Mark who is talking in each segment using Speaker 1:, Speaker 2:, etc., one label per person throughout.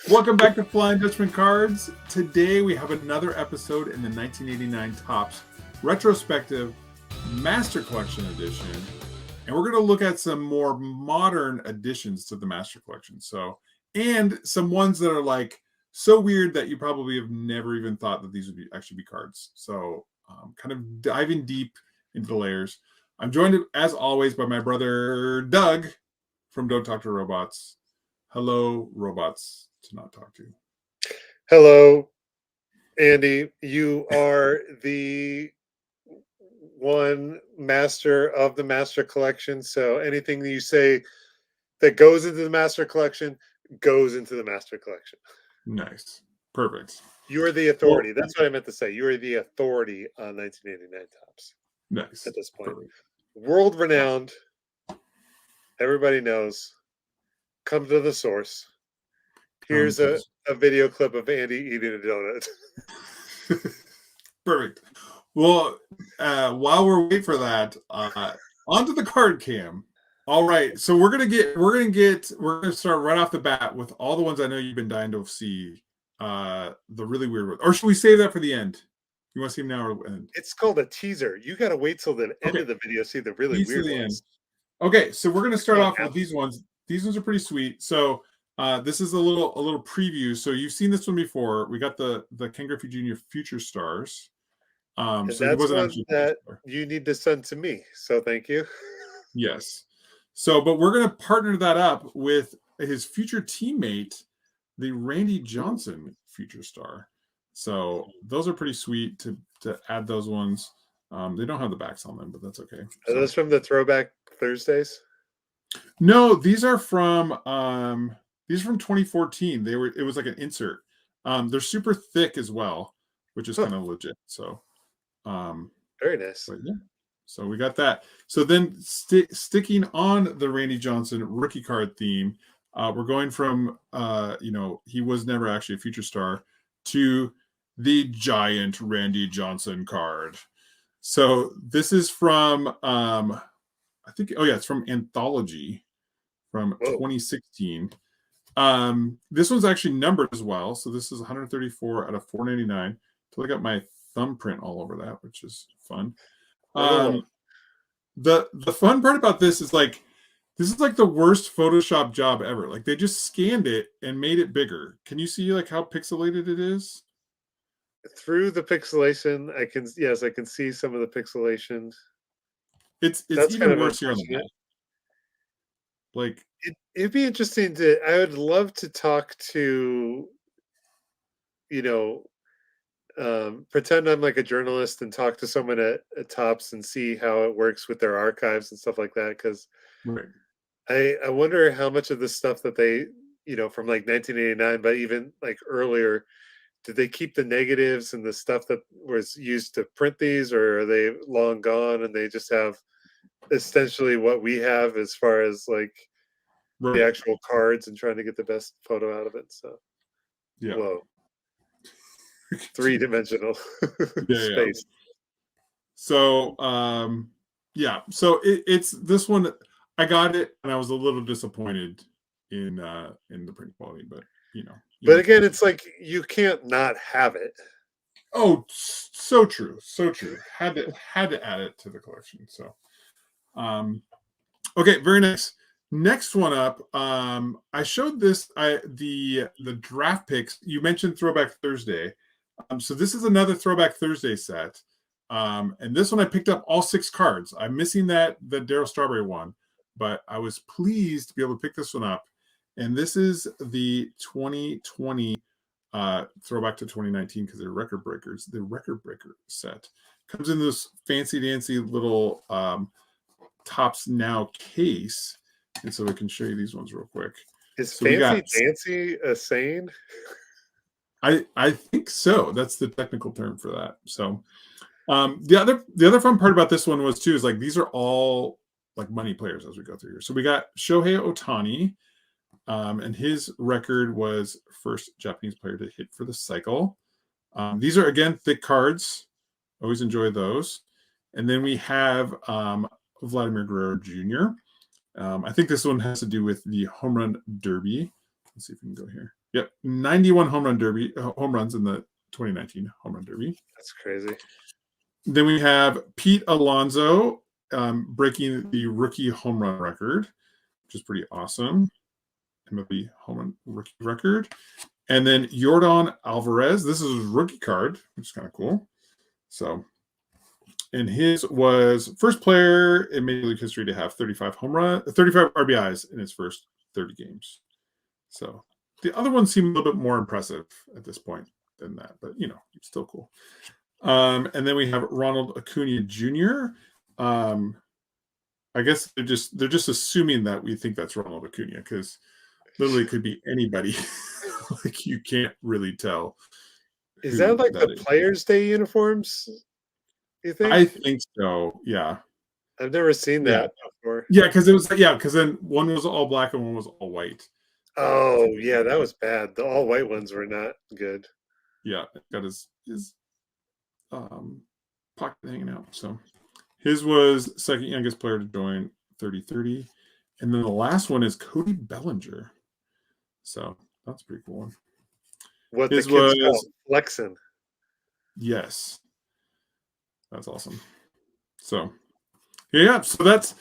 Speaker 1: Welcome back to Flying Dutchman Cards. Today we have another episode in the 1989 Topps Retrospective Master Collection Edition. And we're going to look at some more modern additions to the Master Collection. And some ones that are like so weird that you probably have never even thought that these would actually be cards. So kind of diving deep into the layers. I'm joined, as always, by my brother Doug from Don't Talk to Robots. Hello, robots to not talk to.
Speaker 2: Hello, Andy. You are the one master of the Master Collection. So anything that you say that goes into the Master Collection goes into the Master Collection.
Speaker 1: Nice. Perfect.
Speaker 2: You are the authority. That's what I meant to say. You are the authority on 1989 Topps.
Speaker 1: Nice.
Speaker 2: At this point.
Speaker 1: Perfect.
Speaker 2: World renowned. Everybody knows. Come to the source. Here's a video clip of Andy eating a donut.
Speaker 1: Perfect. Well, while we're waiting for that, onto the card cam. All right, so we're gonna start right off the bat with all the ones I know you've been dying to see. The really weird ones, or should we save that for the end? You want to see them now or end?
Speaker 2: It's called a teaser. You got to wait till the end of the video to see the really weird ones.
Speaker 1: Okay, so we're gonna start off with these ones. These ones are pretty sweet. So. This is a little preview. So you've seen this one before. We got the Ken Griffey Jr. Future Stars.
Speaker 2: So that's one that you need to send to me. So thank you.
Speaker 1: Yes. So, but we're going to partner that up with his future teammate, the Randy Johnson Future Star. So those are pretty sweet to add those ones. They don't have the backs on them, but that's okay.
Speaker 2: Are those from the Throwback Thursdays?
Speaker 1: No, these are from 2014. It was like an insert. They're super thick as well, which is kind of legit. So
Speaker 2: very nice.
Speaker 1: Yeah. So we got that. So then sticking on the Randy Johnson rookie card theme, we're going from he was never actually a future star to the giant Randy Johnson card. So this is from it's from Anthology from 2016. This one's actually numbered as well. So this is 134 out of 499. So I got my thumbprint all over that, which is fun. The fun part about this is like the worst Photoshop job ever. Like they just scanned it and made it bigger. Can you see like how pixelated it is?
Speaker 2: Through the pixelation, I can see some of the pixelation.
Speaker 1: That's even kind of worse here on the back. Like
Speaker 2: it'd be interesting I would love to talk to, pretend I'm like a journalist and talk to someone at Topps and see how it works with their archives and stuff like that. Because I wonder how much of the stuff that they, from like 1989, but even like earlier, did they keep the negatives and the stuff that was used to print these, or are they long gone and they just have essentially what we have as far as like the actual cards and trying to get the best photo out of it? So whoa. 3-dimensional space.
Speaker 1: So so it's this one. I got it and I was a little disappointed in the print quality, but
Speaker 2: but again, it's like you can't not have it.
Speaker 1: Oh, so true. Had to add it to the collection. So okay, very nice. Next one up, I showed this the draft picks. You mentioned Throwback Thursday. So this is another Throwback Thursday set. And this one I picked up all 6 cards. I'm missing the Darryl Strawberry one, but I was pleased to be able to pick this one up. And this is the 2020 throwback to 2019 because they're record breakers. The record breaker set comes in this fancy dancy little Topps Now case. And so we can show you these ones real quick.
Speaker 2: Is fancy dancy a saying?
Speaker 1: I think so. That's the technical term for that. So the other fun part about this one was too is like these are all like money players as we go through here. So we got Shohei Ohtani, and his record was first Japanese player to hit for the cycle. These are again thick cards. Always enjoy those. And then we have Vladimir Guerrero Jr. I think this one has to do with the home run derby. Let's see if we can go here. Yep, 91 home runs in the 2019 home run derby.
Speaker 2: That's crazy.
Speaker 1: Then we have Pete Alonso breaking the rookie home run record, which is pretty awesome. MLB home run rookie record. And then Yordan Alvarez. This is his rookie card, which is kind of cool. So, and his was first player in Major League history to have 35 RBIs in his first 30 games. So the other ones seem a little bit more impressive at this point than that, but still cool. And then we have Ronald Acuna Jr. I guess they're just assuming that we think that's Ronald Acuna, because literally it could be anybody. Like, you can't really tell.
Speaker 2: Is that like the Players' Day uniforms, you think?
Speaker 1: I think so, yeah.
Speaker 2: I've never seen that before.
Speaker 1: Yeah, because then one was all black and one was all white.
Speaker 2: Oh, yeah, that was bad. The all white ones were not good.
Speaker 1: Yeah, got his pocket hanging out. So his was second youngest player to join, 30-30. And then the last one is Cody Bellinger. So that's a pretty cool one.
Speaker 2: What his the kids call flexing.
Speaker 1: Yes. That's awesome. So yeah, so that's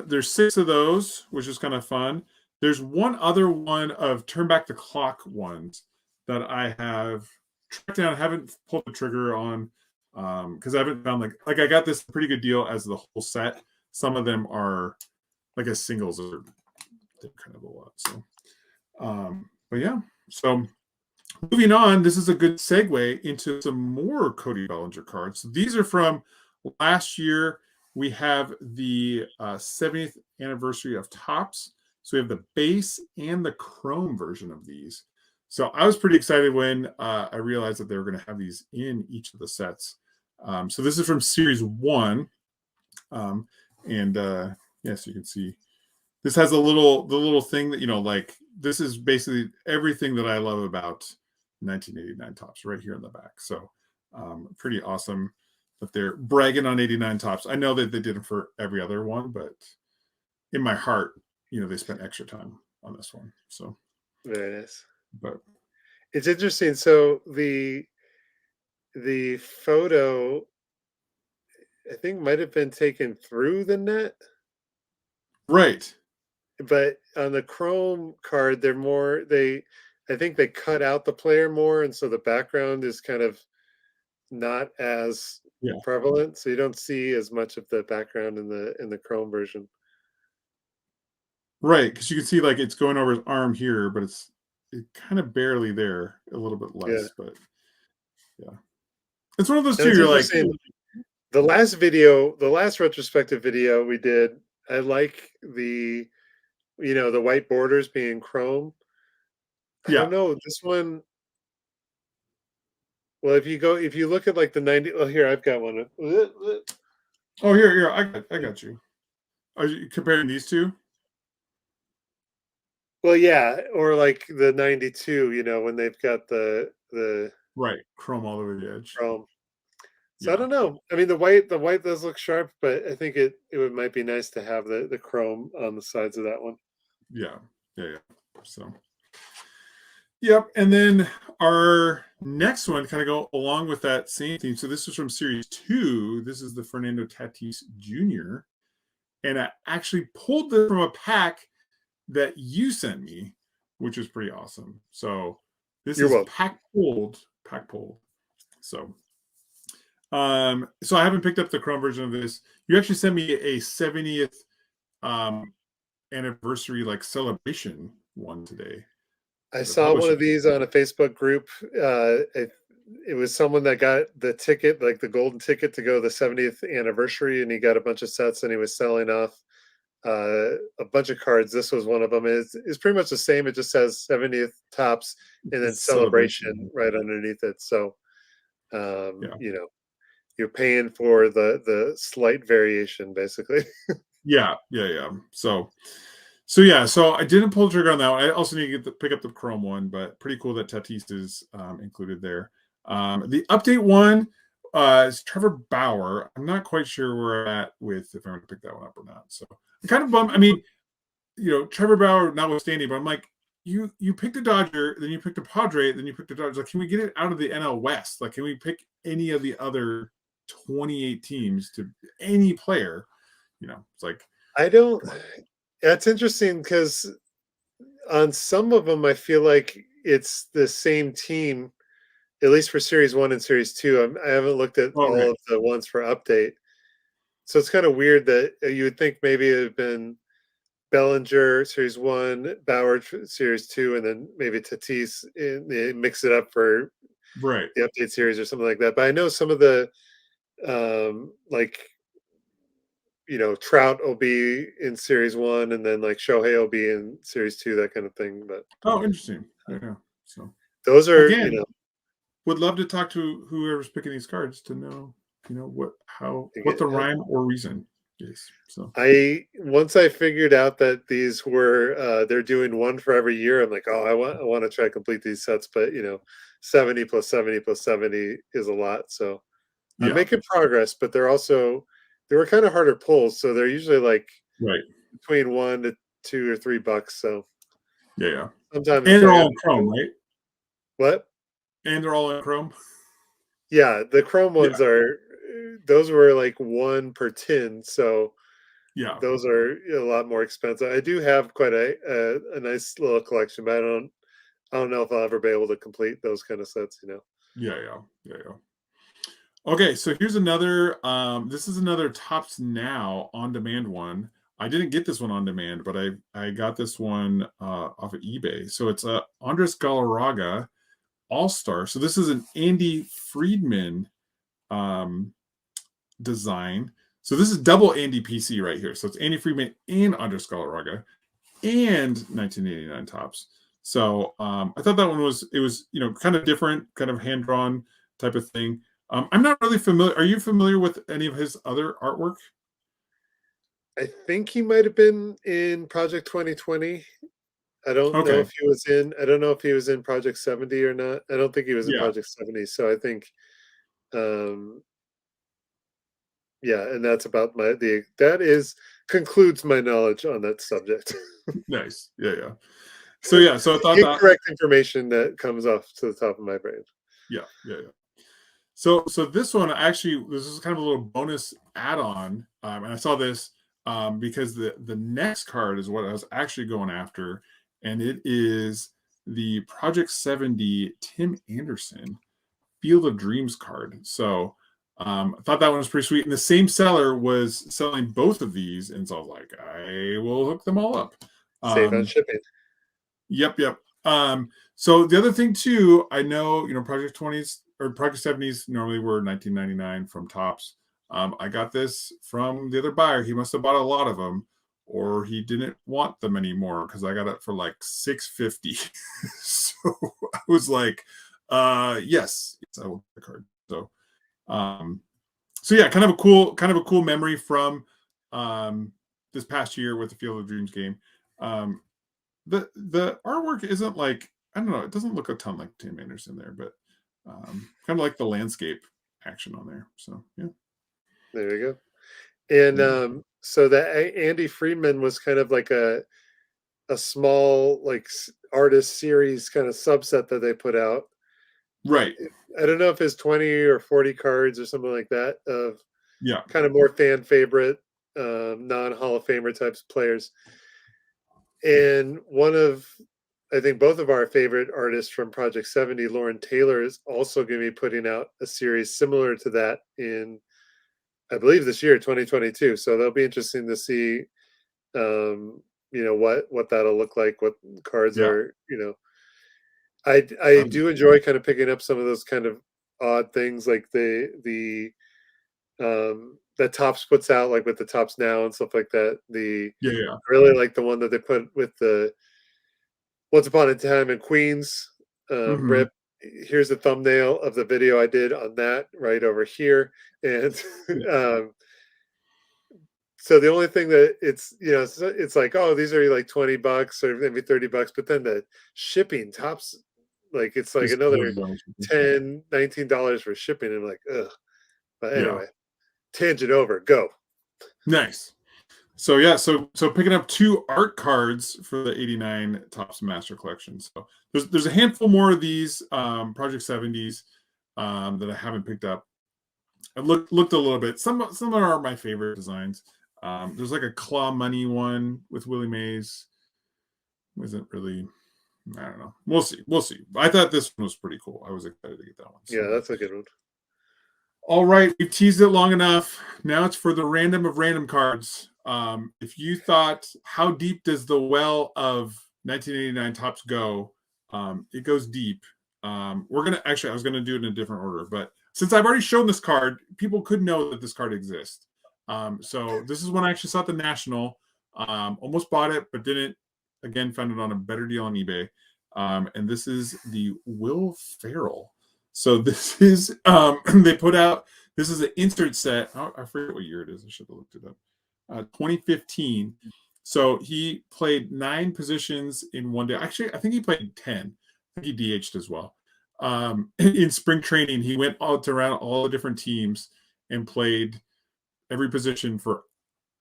Speaker 1: there's 6 of those, which is kind of fun. There's one other one of turn back the clock ones that I have tracked down. I haven't pulled the trigger on because I haven't found like I got this pretty good deal as the whole set. Some of them are like as singles, are kind of a lot. So but yeah, so moving on, this is a good segue into some more Cody Bellinger cards. So these are from last year. We have the 70th anniversary of Topps. So we have the base and the chrome version of these. So I was pretty excited when I realized that they were going to have these in each of the sets. So this is from Series 1. Yes, you can see this has the little thing that, like, this is basically everything that I love about 1989 Topps right here in the back. So pretty awesome that they're bragging on 89 Topps. I know that they did it for every other one, but in my heart, they spent extra time on this one. So
Speaker 2: very nice.
Speaker 1: But
Speaker 2: it's interesting. So the photo, I think, might have been taken through the net.
Speaker 1: Right.
Speaker 2: But on the chrome card, I think they cut out the player more, and so the background is kind of not as prevalent. So you don't see as much of the background in the chrome version.
Speaker 1: Right, because you can see like it's going over his arm here, but it's kind of barely there, a little bit less, but yeah. It's one of those two, you're like,
Speaker 2: the last retrospective video we did, I like the the white borders being chrome. I don't know, this one, well, if you look at like the 90, oh, here, I've got one.
Speaker 1: Oh, here, I got you. Are you comparing these two?
Speaker 2: Well, yeah, or like the 92, when they've got the
Speaker 1: right chrome all over the edge.
Speaker 2: Chrome. So I don't know. I mean, the white does look sharp, but I think it might be nice to have the chrome on the sides of that one.
Speaker 1: Yeah. So, yep. And then our next one kind of go along with that same theme. So this is from Series 2. This is the Fernando Tatis Jr. And I actually pulled this from a pack that you sent me, which is pretty awesome. So this is pack pulled. So so I haven't picked up the chrome version of this. You actually sent me a 70th anniversary like celebration one today.
Speaker 2: I saw one of these on a Facebook group. It was someone that got the ticket, like the golden ticket to go to the 70th anniversary, and he got a bunch of sets and he was selling off a bunch of cards. This was one of them. It's pretty much the same. It just says 70th Topps and then celebration right underneath it. So you're paying for the slight variation, basically.
Speaker 1: Yeah. So I didn't pull the trigger on that one. I also need to pick up the chrome one, but pretty cool that Tatis is included there. The update one is Trevor Bauer. I'm not quite sure where I'm at with if I'm going to pick that one up or not. So I'm kind of bummed. I mean, Trevor Bauer notwithstanding, but I'm like, you picked a Dodger, then you picked a Padre, then you picked a Dodger. Like, can we get it out of the NL West? Like, can we pick any of the other 28 teams to any player? It's like,
Speaker 2: I don't. That's interesting because on some of them, I feel like it's the same team, at least for Series 1 and Series 2. I haven't looked at
Speaker 1: okay,
Speaker 2: all of the ones for update. So it's kind of weird that you would think maybe it had been Bellinger Series 1, Bauer Series 2, and then maybe Tatis, they mix it up for
Speaker 1: right.
Speaker 2: the update series or something like that. But I know some of the, like, Trout will be in Series 1, and then like Shohei will be in Series 2, that kind of thing. But
Speaker 1: Oh, interesting. Yeah. So
Speaker 2: those are,
Speaker 1: again, would love to talk to whoever's picking these cards to know, what the rhyme or reason is. So
Speaker 2: once I figured out that these were they're doing one for every year, I'm like, oh, I want to try to complete these sets, but 70 plus 70 plus 70 is a lot. So I'm
Speaker 1: yeah,
Speaker 2: making progress, but they were kind of harder pulls, so they're usually like
Speaker 1: right.
Speaker 2: between $1 to $2 or $3. So
Speaker 1: Yeah.
Speaker 2: sometimes
Speaker 1: And
Speaker 2: it's
Speaker 1: they're
Speaker 2: like,
Speaker 1: all in Chrome, right?
Speaker 2: what?
Speaker 1: And they're all in Chrome.
Speaker 2: Yeah, the Chrome
Speaker 1: Yeah.
Speaker 2: ones those were like 1 per tin, so
Speaker 1: Yeah.
Speaker 2: those are a lot more expensive. I do have quite a nice little collection, but I don't know if I'll ever be able to complete those kind of sets.
Speaker 1: Yeah. Okay, so here's another. This is another Topps Now on demand one. I didn't get this one on demand, but I got this one off of eBay. So it's a Andres Galarraga All-Star. So this is an Andy Friedman design. So this is double Andy PC right here. So it's Andy Friedman and Andres Galarraga and 1989 Topps. So I thought that one was kind of different, kind of hand drawn type of thing. I'm not really familiar. Are you familiar with any of his other artwork?
Speaker 2: I think he might have been in Project 2020. I don't know
Speaker 1: Okay.
Speaker 2: if he was in. I don't know if he was in Project 70 or not. I don't think he was in
Speaker 1: Yeah.
Speaker 2: Project 70. So I think, um, yeah, and that's about that is concludes my knowledge on that subject.
Speaker 1: Nice. Yeah. So yeah. So I thought that.
Speaker 2: Incorrect information that comes off to the top of my brain.
Speaker 1: Yeah. So this one actually, this is kind of a little bonus add-on, and I saw this because the next card is what I was actually going after, and it is the Project 70 Tim Anderson Field of Dreams card. So I thought that one was pretty sweet, and the same seller was selling both of these, and so I was like, I will hook them all up.
Speaker 2: Save on shipping.
Speaker 1: Yep. So the other thing too, I know, Project 20s or Project 70s normally were $19.99 from Topps. I got this from the other buyer. He must have bought a lot of them, or he didn't want them anymore because I got it for like $6.50. So I was like, yes, I will get the card. So yeah, kind of a cool memory from this past year with the Field of Dreams game. The artwork isn't like, I don't know, it doesn't look a ton like Tim Anderson there, but kind of like the landscape action on there. So yeah.
Speaker 2: There you go. And so that Andy Friedman was kind of like a small like artist series kind of subset that they put out.
Speaker 1: Right.
Speaker 2: I don't know if it's 20 or 40 cards or something like that of
Speaker 1: Yeah.
Speaker 2: kind of more fan favorite, non Hall of Famer types of players. And I think both of our favorite artists from Project 70, Lauren Taylor, is also going to be putting out a series similar to that in, I believe, this year, 2022. So that'll be interesting to see, what that'll look like, what cards
Speaker 1: Yeah.
Speaker 2: are, I do enjoy kind of picking up some of those kind of odd things like that Topps puts out, like with the Topps Now and stuff like that.
Speaker 1: Yeah.
Speaker 2: I really like the one that they put with the Once Upon a Time in Queens.
Speaker 1: Mm-hmm.
Speaker 2: Rip, here's a thumbnail of the video I did on that right over here. And
Speaker 1: Yeah.
Speaker 2: so the only thing that it's like, oh, these are like $20 or maybe $30, but then the shipping Topps, like it's like
Speaker 1: Just
Speaker 2: another $10-$19 for shipping. And I'm like, ugh. But
Speaker 1: yeah.
Speaker 2: anyway, tangent over, go.
Speaker 1: Nice. So yeah, so picking up 2 art cards for the 89 Topps Master Collection. So there's a handful more of these Project 70s that I haven't picked up. I looked a little bit. Some are my favorite designs. There's like a Claw Money one with Willie Mays. Wasn't really, I don't know. We'll see. We'll see. I thought this one was pretty cool. I was excited to get that one. So.
Speaker 2: Yeah, that's a good one.
Speaker 1: All right, we've teased it long enough. Now it's for the random of random cards. If you thought, how deep does the well of 1989 Topps go? It goes deep. We're gonna actually, I was gonna do it in a different order, but since I've already shown this card, people could know that this card exists. So this is when I actually saw the National. Almost bought it, but didn't. Again, found it on a better deal on eBay. And this is the Will Ferrell. So this is they put out, this is an insert set. I forget what year it is. I should have looked it up. 2015. So he played 9 positions in one day. Actually, I think he played 10. I think he DH'd as well. In spring training, he went out around all the different teams and played every position for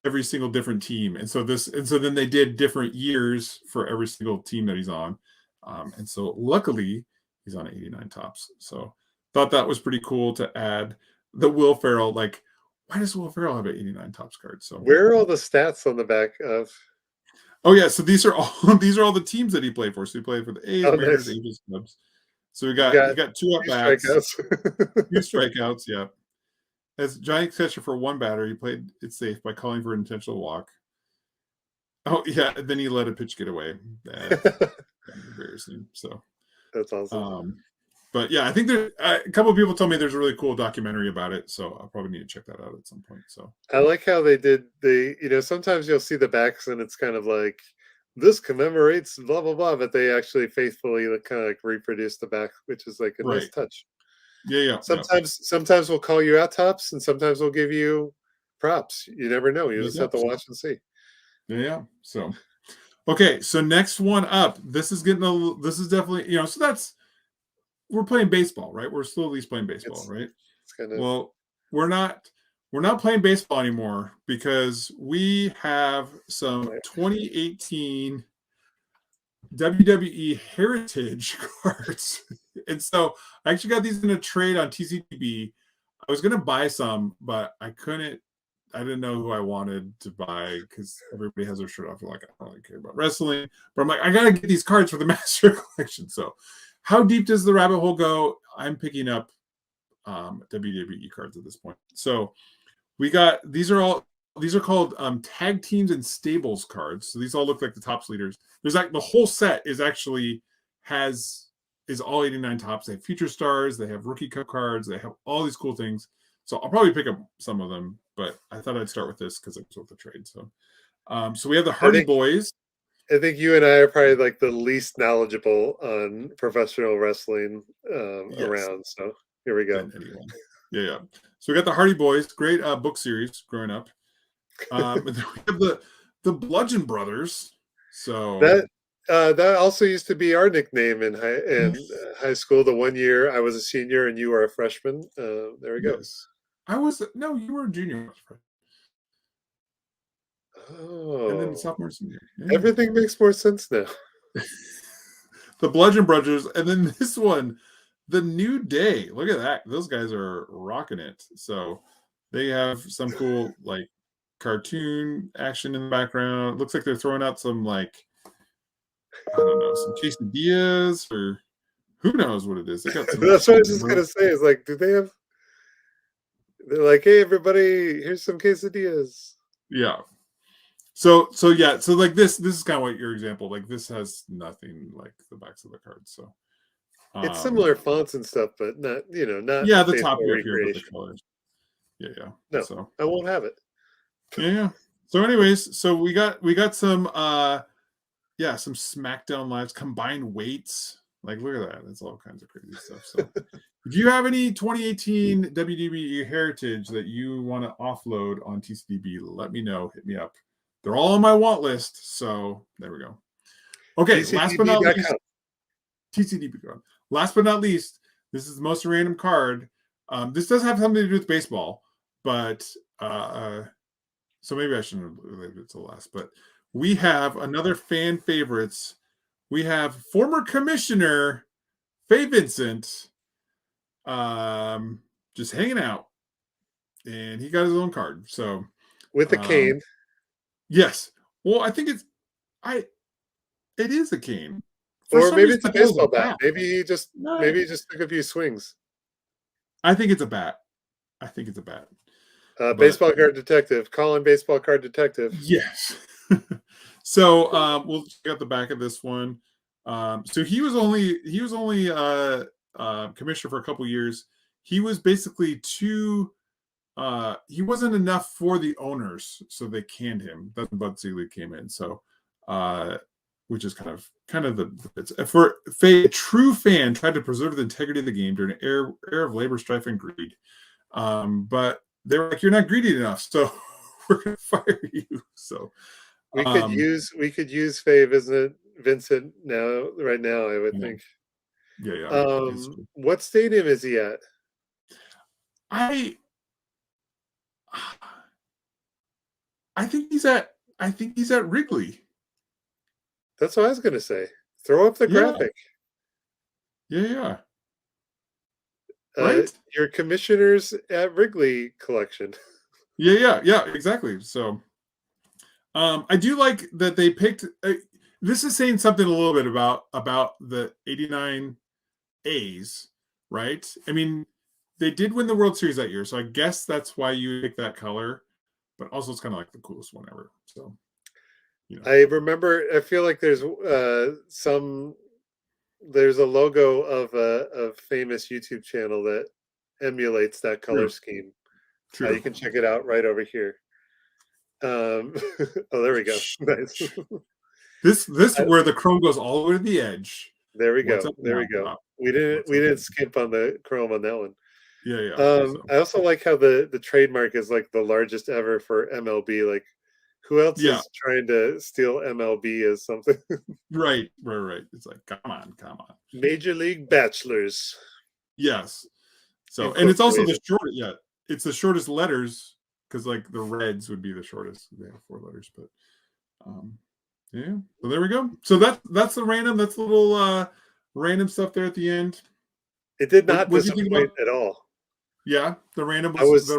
Speaker 1: every single different team. And so then they did different years for every single team that he's on. And so luckily he's on 89 Topps. So thought that was pretty cool to add the Will Ferrell. Like, why does Will Ferrell have an 89 Topps card? So
Speaker 2: where are all the stats on the back of?
Speaker 1: Oh yeah, so these are all the teams that he played for. So he played for the A's, Mariners,
Speaker 2: Nice.
Speaker 1: Angels, Cubs. So he got 2 at bats, 2 strikeouts. Yeah. As giant catcher for 1 batter, he played it safe by calling for an intentional walk. Oh yeah, and then he let a pitch get away. Embarrassing. So
Speaker 2: that's awesome.
Speaker 1: But yeah, I think there a couple of people told me there's a really cool documentary about it, so I'll probably need to check that out at some point. So
Speaker 2: I like how they did sometimes you'll see the backs and it's kind of like this commemorates blah blah blah, but they actually faithfully kind of like reproduce the back, which is like a nice touch.
Speaker 1: Yeah.
Speaker 2: Sometimes we'll call you out Topps, and sometimes we'll give you props. You never know. You just have to watch and see.
Speaker 1: Yeah. So okay, so next one up. This is definitely, so we're playing baseball, right? We're still at least playing baseball, right? Well, we're not playing baseball anymore because we have some 2018 WWE Heritage cards. And so I actually got these in a trade on TCDB. I was going to buy some, but I didn't know who I wanted to buy because everybody has their shirt off. Like, I don't really care about wrestling. But I'm like, I got to get these cards for the Master Collection. So how deep does the rabbit hole go? I'm picking up WWE cards at this point. So we got, these are called tag teams and stables cards. So these all look like the Topps leaders. There's like the whole set is all 89 Topps. They have future stars. They have rookie cup cards. They have all these cool things. So I'll probably pick up some of them, but I thought I'd start with this because it's with the trade. So, so we have the Hardy Boys.
Speaker 2: I think you and I are probably like the least knowledgeable on professional wrestling around. So here we go.
Speaker 1: Yeah. So we got the Hardy Boys, great book series growing up. And then we have the Bludgeon Brothers. So
Speaker 2: that also used to be our nickname in high school. The one year I was a senior and you were a freshman. There we go.
Speaker 1: Yes. You were a junior.
Speaker 2: Oh,
Speaker 1: and then sophomore, senior.
Speaker 2: Yeah. Everything makes more sense now.
Speaker 1: The Bludgeon Brothers, and then this one, the New Day. Look at that; those guys are rocking it. So they have some cool like cartoon action in the background. It looks like they're throwing out some like I don't know, some quesadillas or who knows what it is. They got some
Speaker 2: That's what I was just gonna say. Is like, do they have? They're like, hey, everybody, here's some quesadillas.
Speaker 1: Yeah. So like this is kind of what your example. Like this has nothing like the backs of the cards. So
Speaker 2: it's similar fonts and stuff, but not not
Speaker 1: the top here with the colors. Yeah.
Speaker 2: No,
Speaker 1: so
Speaker 2: I won't have it.
Speaker 1: Yeah. So anyways, so we got some some SmackDown lives, combined weights. Like look at that. It's all kinds of crazy stuff. So if you have any 2018 WWE Heritage that you want to offload on TCDB, let me know. Hit me up. They're all on my want list. So there we go. Okay, last but not least, TCDB card. Last but not least, this is the most random card. This does have something to do with baseball, but So maybe I shouldn't have related it to last, but we have another fan favorites. We have former commissioner Faye Vincent, just hanging out, and he got his own card. So
Speaker 2: with a cane.
Speaker 1: Yes. Well, I think it is a cane. For
Speaker 2: Or
Speaker 1: some
Speaker 2: maybe
Speaker 1: reason,
Speaker 2: it's a
Speaker 1: I thought it was
Speaker 2: baseball bat.
Speaker 1: bat.
Speaker 2: Maybe he just
Speaker 1: No.
Speaker 2: took a few swings.
Speaker 1: I think it's a bat.
Speaker 2: Baseball card detective. Calling baseball card detective.
Speaker 1: Yes. So we'll check out the back of this one. So he was only commissioner for a couple years. He was basically he wasn't enough for the owners, so they canned him. That's when Bud Selig came in. So which is kind of the for a true fan tried to preserve the integrity of the game during an era of labor, strife, and greed. But they were like, "You're not greedy enough, so we're gonna fire you." So
Speaker 2: we could use Faye Vincent right now. I would think.
Speaker 1: Yeah.
Speaker 2: What stadium is he at?
Speaker 1: I think he's at Wrigley.
Speaker 2: That's what I was gonna say. Throw up the graphic.
Speaker 1: Yeah. Right?
Speaker 2: Your commissioners at Wrigley collection.
Speaker 1: Yeah, exactly. So I do like that they picked this is saying something a little bit about the 89 A's, right? I mean, they did win the World Series that year, so I guess that's why you pick that color, but also it's kind of like the coolest one ever. So
Speaker 2: I remember, I feel like there's a logo of a famous YouTube channel that emulates that color scheme.
Speaker 1: True.
Speaker 2: You can check it out right over here. Oh, there we go. Nice.
Speaker 1: This where the chrome goes all the way to the edge.
Speaker 2: There we go. We didn't skip on the chrome on that one.
Speaker 1: Yeah.
Speaker 2: I also like how the trademark is like the largest ever for MLB. Like, who else is trying to steal MLB as something?
Speaker 1: Right. It's like, come on.
Speaker 2: Major League Bachelors.
Speaker 1: Yes. So, and it's also the shortest. Yeah, it's the shortest letters because like the Reds would be the shortest. They have 4 letters, but yeah. So there we go. So that's the random. That's a little random stuff there at the end.
Speaker 2: It did not disappoint at all.
Speaker 1: Yeah, the random was
Speaker 2: I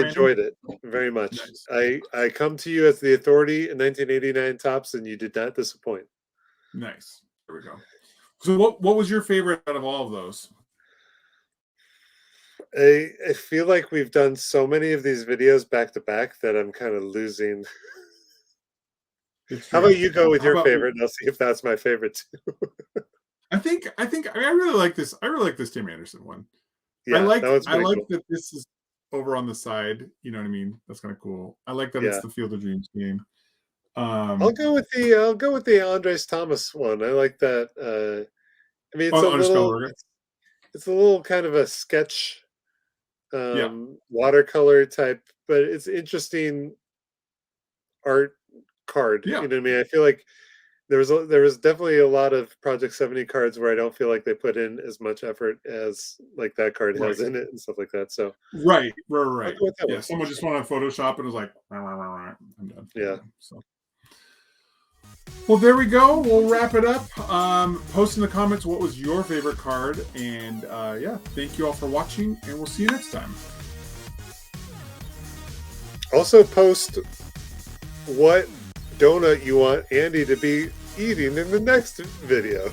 Speaker 2: enjoyed it very much. Nice. I come to you as the authority in 1989 Topps, and you did not disappoint.
Speaker 1: Nice. There we go. So what was your favorite out of all of those?
Speaker 2: I feel like we've done so many of these videos back to back that I'm kind of losing. How about you go with your favorite, and I'll see if that's my favorite too.
Speaker 1: I really like this. I really like this Tim Anderson one.
Speaker 2: Yeah,
Speaker 1: I like
Speaker 2: cool.
Speaker 1: that this is over on the side. You know what I mean? That's kind of cool. I like that it's the Field of Dreams game.
Speaker 2: I'll go with the Andres Thomas one. I like that. I mean, it's a little kind of a sketch, watercolor type, but it's interesting art card.
Speaker 1: Yeah.
Speaker 2: You know what I mean? I feel like there was definitely a lot of Project 70 cards where I don't feel like they put in as much effort as like that card has in it and stuff like that. So
Speaker 1: right. Yeah, someone just wanted to Photoshop and was like, I'm done.
Speaker 2: Yeah.
Speaker 1: So. Well, there we go. We'll wrap it up. Post in the comments what was your favorite card, and thank you all for watching, and we'll see you next time.
Speaker 2: Also, post what donut you want Andy to be eating in the next video.